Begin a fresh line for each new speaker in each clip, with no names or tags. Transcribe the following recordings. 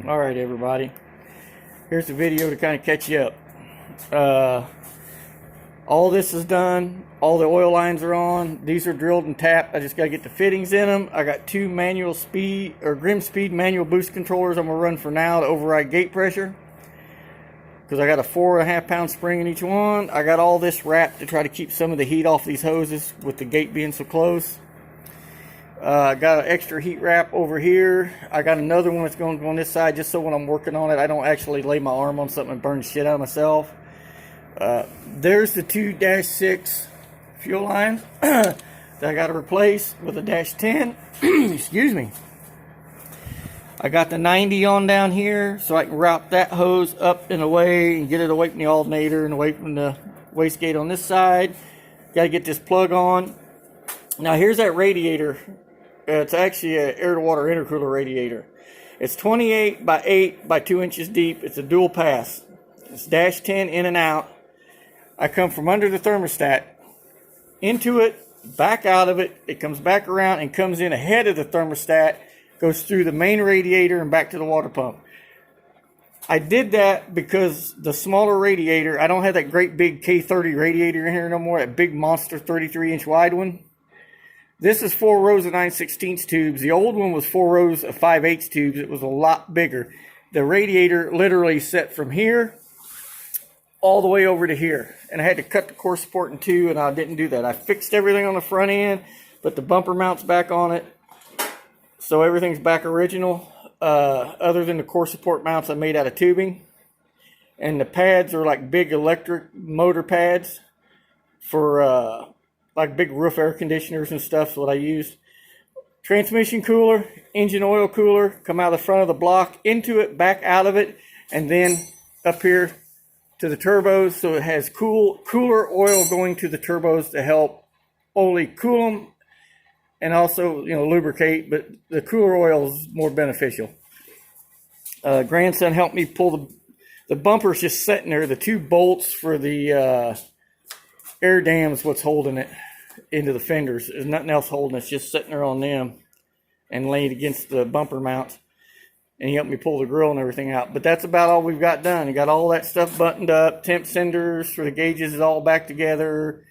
All right, everybody. Here's the video to kind of catch you up. All this is done. All the oil lines are on. These are drilled and tapped. I just got to get the fittings in them. I got two manual speed or Grim Speed manual boost controllers I'm going to run for now to override gate pressure. Because I got a 4.5 pound spring in each one. I got all this wrapped to try to keep some of the heat off these hoses with the gate being so close. I got an extra heat wrap over here. I got another one that's going to go on this side just so when I'm working on it I don't actually lay my arm on something and burn shit out of myself. There's the 2-6 fuel lines that I got to replace with a -10. Excuse me. I got the 90 on down here so I can route that hose up and away and get it away from the alternator and away from the wastegate on this side. Got to get this plug on. Now here's that radiator. It's actually an air-to-water intercooler radiator. It's 28 by 8 by 2 inches deep. It's a dual pass. It's -10 in and out. I come from under the thermostat into it, back out of it. It comes back around and comes in ahead of the thermostat, goes through the main radiator and back to the water pump. I did that because the smaller radiator, I don't have that great big K30 radiator in here no more, that big monster 33-inch wide one. This is 4 rows of 9/16 tubes. The old one was 4 rows of 5/8 tubes. It was a lot bigger. The radiator literally set from here all the way over to here. And I had to cut the core support in two, and I didn't do that. I fixed everything on the front end, put the bumper mounts back on it. So everything's back original. Other than the core support mounts I made out of tubing. And the pads are like big electric motor pads for like big roof air conditioners and stuff. Is what I used. Transmission cooler, engine oil cooler, come out of the front of the block, into it, back out of it, and then up here to the turbos. So it has cooler oil going to the turbos to help only cool them and also, lubricate, but the cooler oil is more beneficial. Grandson helped me pull the bumper's just sitting there. The two bolts for the air dam is what's holding it into the fenders. There's nothing else holding it. It's just sitting there on them and laying against the bumper mounts. And he helped me pull the grill and everything out. But that's about all we've got done. We got all that stuff buttoned up. Temp senders for the gauges is all back together.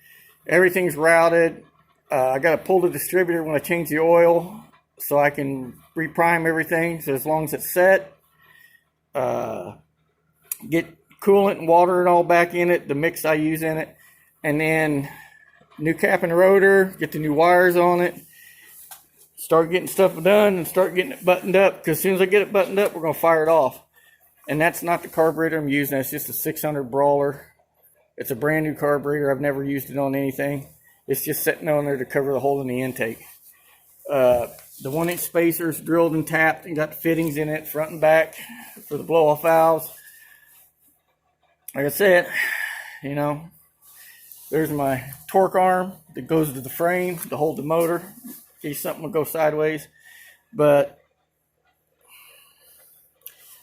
Everything's routed. I got to pull the distributor when I change the oil so I can reprime everything. So as long as it's set, get coolant and water and all back in it, the mix I use in it. And then new cap and rotor, get the new wires on it, start getting stuff done and start getting it buttoned up. Because as soon as I get it buttoned up, we're going to fire it off. And that's not the carburetor I'm using. It's just a 600 Brawler. It's a brand new carburetor. I've never used it on anything. It's just sitting on there to cover the hole in the intake. The 1-inch spacers drilled and tapped and got the fittings in it, front and back, for the blow-off valves. Like I said, there's my torque arm that goes to the frame to hold the motor in case something will go sideways. And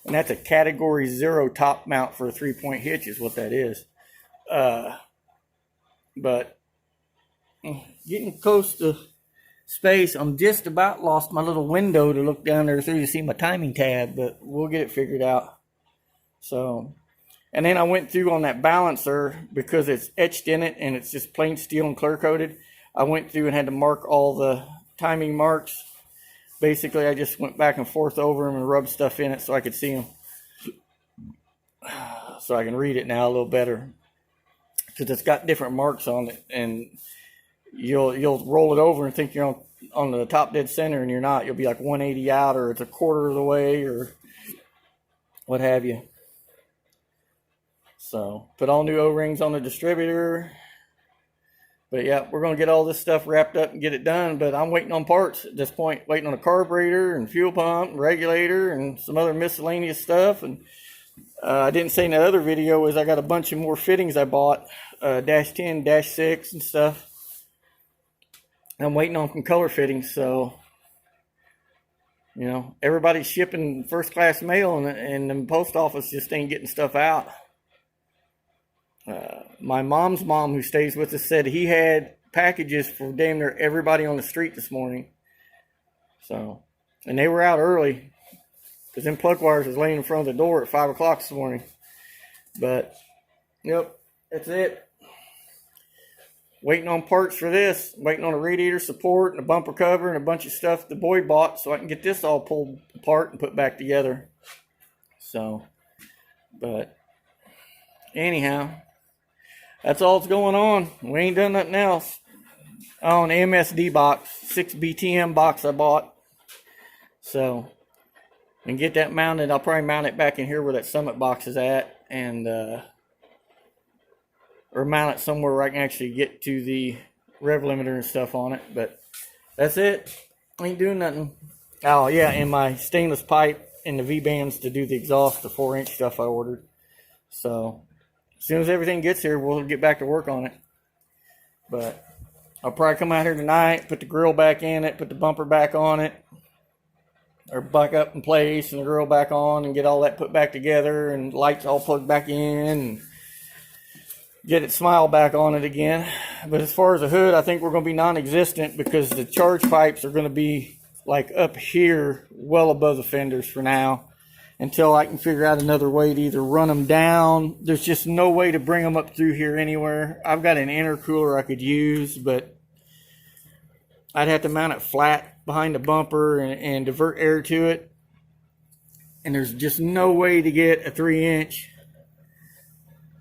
that's a category 0 top mount for a 3-point hitch is what that is. But getting close to space. I'm just about lost my little window to look down there through to see my timing tab, but we'll get it figured out. So, and then I went through on that balancer because it's etched in it and it's just plain steel and clear coated. I went through and had to mark all the timing marks. Basically, I just went back and forth over them and rubbed stuff in it so I could see them. So I can read it now a little better because it's got different marks on it, and you'll roll it over and think you're on the top dead center, and you're not. You'll be like 180 out, or it's a quarter of the way, or what have you. So put all new O-rings on the distributor. But yeah, we're going to get all this stuff wrapped up and get it done. But I'm waiting on parts at this point, waiting on a carburetor and fuel pump and regulator and some other miscellaneous stuff. And I didn't say in the other video is I got a bunch of more fittings I bought, -10, -6 and stuff. I'm waiting on some color fittings, so everybody's shipping first class mail, and the post office just ain't getting stuff out. My mom's mom, who stays with us, said he had packages for damn near everybody on the street this morning. So, and they were out early. because them plug wires was laying in front of the door at 5 o'clock this morning. But, yep, that's it. Waiting on parts for this. Waiting on a radiator support and a bumper cover and a bunch of stuff the boy bought so I can get this all pulled apart and put back together. So, but anyhow, that's all that's going on. We ain't done nothing else. Oh, an MSD box, 6 BTM box I bought. So, and get that mounted. I'll probably mount it back in here where that Summit box is at, and or mount it somewhere where I can actually get to the rev limiter and stuff on it. But that's it. Ain't doing nothing. Oh yeah, and my stainless pipe and the V-bands to do the exhaust, the 4-inch stuff I ordered. So as soon as everything gets here, we'll get back to work on it. But I'll probably come out here tonight, put the grill back in it, put the bumper back on it, or back up in place and the grill back on, and get all that put back together and lights all plugged back in and get it smile back on it again. But as far as the hood, I think we're going to be non-existent because the charge pipes are going to be like up here well above the fenders for now until I can figure out another way to either run them down. There's just no way to bring them up through here anywhere. I've got an intercooler I could use, but I'd have to mount it flat behind the bumper and divert air to it. And there's just no way to get a 3-inch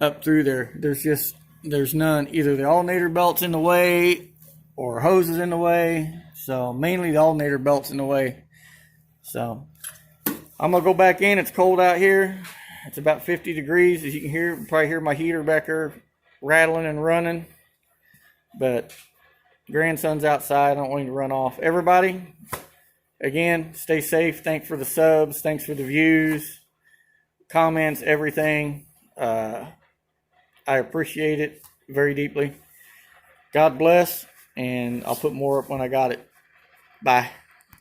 up through there. There's none. Either the alternator belt's in the way or hose is in the way. So mainly the alternator belt's in the way. So I'm gonna go back in. It's cold out here. It's about 50 degrees, as you can hear. You can probably hear my heater back there rattling and running. But grandson's outside. I don't want him to run off. Everybody, again, stay safe. Thanks for the subs. Thanks for the views, comments, everything. I appreciate it very deeply. God bless, and I'll put more up when I got it. Bye.